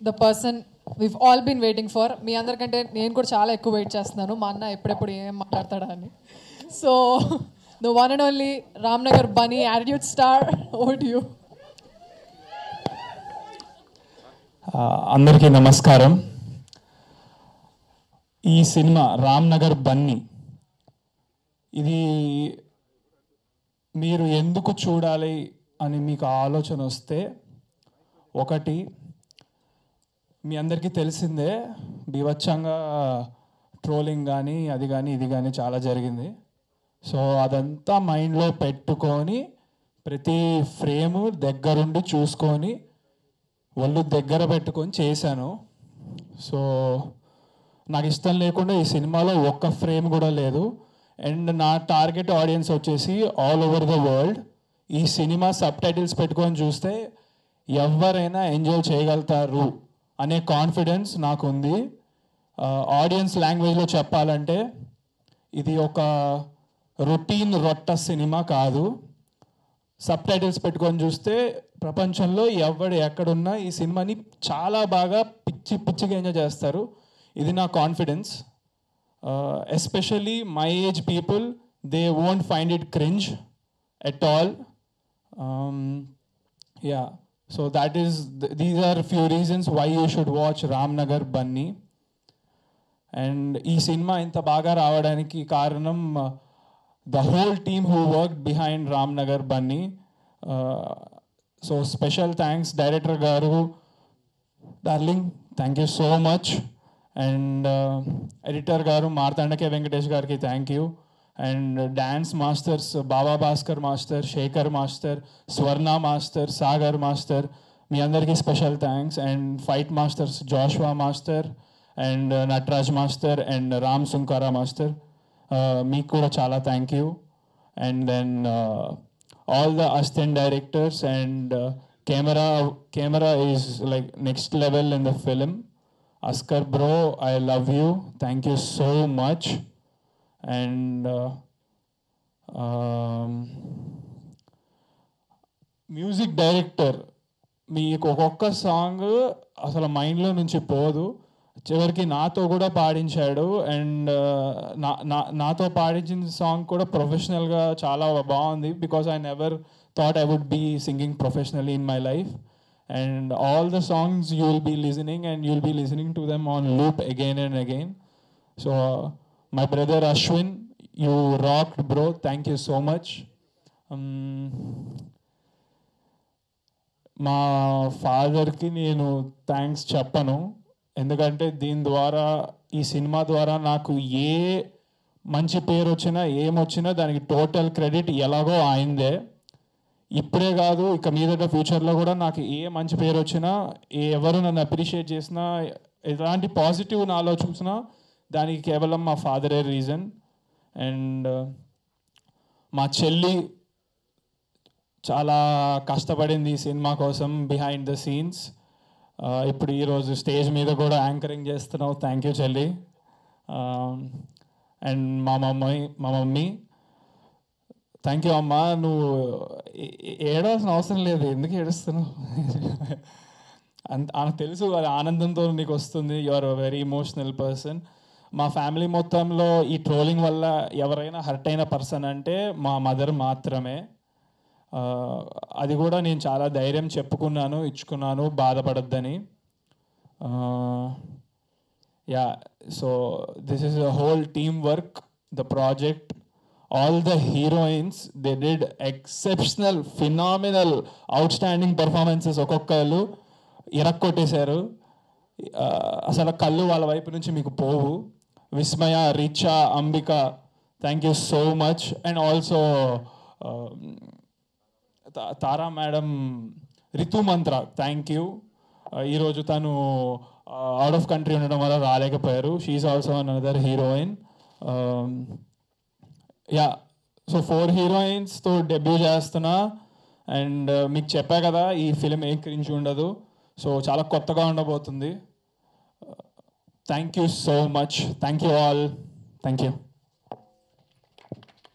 The person we've all been waiting for. మీ అందరికంటే నేను కూడా చాలా ఎక్కువ వెయిట్ చేస్తున్నాను మా అన్న ఎప్పుడెప్పుడు ఏం మాట్లాడతాడా అని. So the one and only Ramnagar Bunny attitude star, over to you. అందరికీ నమస్కారం. ఈ సినిమా రామ్నగర్ బన్నీ, ఇది మీరు ఎందుకు చూడాలి అని మీకు ఆలోచన వస్తే, ఒకటి మీ అందరికీ తెలిసిందే బీభత్సంగా ట్రోలింగ్ కానీ అది కానీ ఇది కానీ చాలా జరిగింది. సో అదంతా మైండ్లో పెట్టుకొని ప్రతి ఫ్రేము దగ్గరుండి చూసుకొని ఒళ్ళు దగ్గర పెట్టుకొని చేశాను. సో నాకు ఇష్టం లేకుండా ఈ సినిమాలో ఒక్క ఫ్రేమ్ కూడా లేదు. అండ్ నా టార్గెట్ ఆడియన్స్ వచ్చేసి ఆల్ ఓవర్ ద వరల్డ్. ఈ సినిమా సబ్ టైటిల్స్ పెట్టుకొని చూస్తే ఎవరైనా ఎంజాయ్ చేయగలుగుతారు అనే కాన్ఫిడెన్స్ నాకు ఉంది. ఆడియన్స్ లాంగ్వేజ్లో చెప్పాలంటే ఇది ఒక రొటీన్ రొట్ట సినిమా కాదు. సబ్ టైటిల్స్ పెట్టుకొని చూస్తే ప్రపంచంలో ఎవడు ఎక్కడున్నా ఈ సినిమాని చాలా బాగా పిచ్చిగా ఎంజాయ్ చేస్తారు. ఇది నా confidence. Especially my age people, they won't find it cringe at all. Yeah, so these are few reasons why you should watch Ramnagar Bunny. And ఈ సినిమా ఇంత బాగా రావడానికి కారణం the whole team who worked behind Ramnagar Bunny. So special thanks director garu, darling, thank you so much. And editor garu Martandake Venkatesh gariki thank you. And dance masters Baba Bhaskar master, Shekhar master, Swarna master, Sagar master, మీ అందరికీ special thanks. And fight masters Joshua master and Nataraj master and Ram Sunkara master, మీకు కూడా చాలా thank you. And then all the assistant directors and camera is like next level in the film. Askar bro, I love you, thank you so much. And music director, మీకు ఒక్కొక్క song అసలు మైండ్లో నుంచి పోదు, చివరికి నాతో కూడా పాడించాడు. అండ్ నాతో పాడించిన సాంగ్ కూడా ప్రొఫెషనల్గా చాలా బాగుంది. Because I never thought I would be singing professionally in my life. And all the songs you will be listening and you will be listening to them on loop again and again. So my brother Ashwin, you rocked bro, thank you so much. మా ఫాదర్కి నేను thanks చెప్పను, ఎందుకంటే దీని ద్వారా, ఈ cinema ద్వారా నాకు ఏ మంచి పేరు వచ్చినా ఏమొచ్చినా దానికి టోటల్ క్రెడిట్ ఎలాగో ఆయనదే. ఇప్పుడే కాదు, ఇక మీదట ఫ్యూచర్లో కూడా నాకు ఏ మంచి పేరు వచ్చినా, ఎవరు నన్ను అప్రిషియేట్ చేసినా, ఎలాంటి పాజిటివ్ నాలో చూసినా దానికి కేవలం మా ఫాదరే రీజన్. అండ్ మా చెల్లి చాలా కష్టపడింది ఈ సినిమా కోసం బిహైండ్ ద సీన్స్. ఇప్పుడు ఈరోజు స్టేజ్ మీద కూడా యాంకరింగ్ చేస్తున్నావు, థ్యాంక్ యూ చెల్లి. అండ్ మా మమ్మీ థ్యాంక్ యూ అమ్మా. నువ్వు ఏడవలసిన అవసరం లేదు, ఎందుకు ఏడుస్తున్నావు? నాకు తెలుసు అది ఆనందంతో నీకు వస్తుంది. You are a very emotional person. మా ఫ్యామిలీ మొత్తంలో ఈ ట్రోలింగ్ వల్ల ఎవరైనా హర్ట్ అయిన పర్సన్ అంటే మా మదర్ మాత్రమే. అది కూడా నేను చాలా ధైర్యం చెప్పుకున్నాను, ఇచ్చుకున్నాను, బాధపడద్దని. Yeah, so this is a whole team work, the project. All the heroines, they did exceptional, phenomenal, outstanding performances. ఒక్కొక్కరు ఇరక్కొట్టేశారు. అసలు కళ్ళు వాళ్ళ వైపు నుంచి మీకు పోవు. Vismaya, Richa, Ambika, thank you so much. And also Tara madam, Ritu Mantra, thank you. ఈరోజు తను అవుట్ ఆఫ్ కంట్రీ ఉండడం వల్ల రాలేకపోయారు. She is also another heroine. Yeah, so 4 హీరోయిన్స్తో డెబ్యూ చేస్తున్నా. అండ్ మీకు చెప్పా కదా, ఈ ఫిలిం ఏ క్రింజ్ ఉండదు. సో చాలా కొత్తగా ఉండబోతుంది. Thank you so much. Thank you all. Thank you.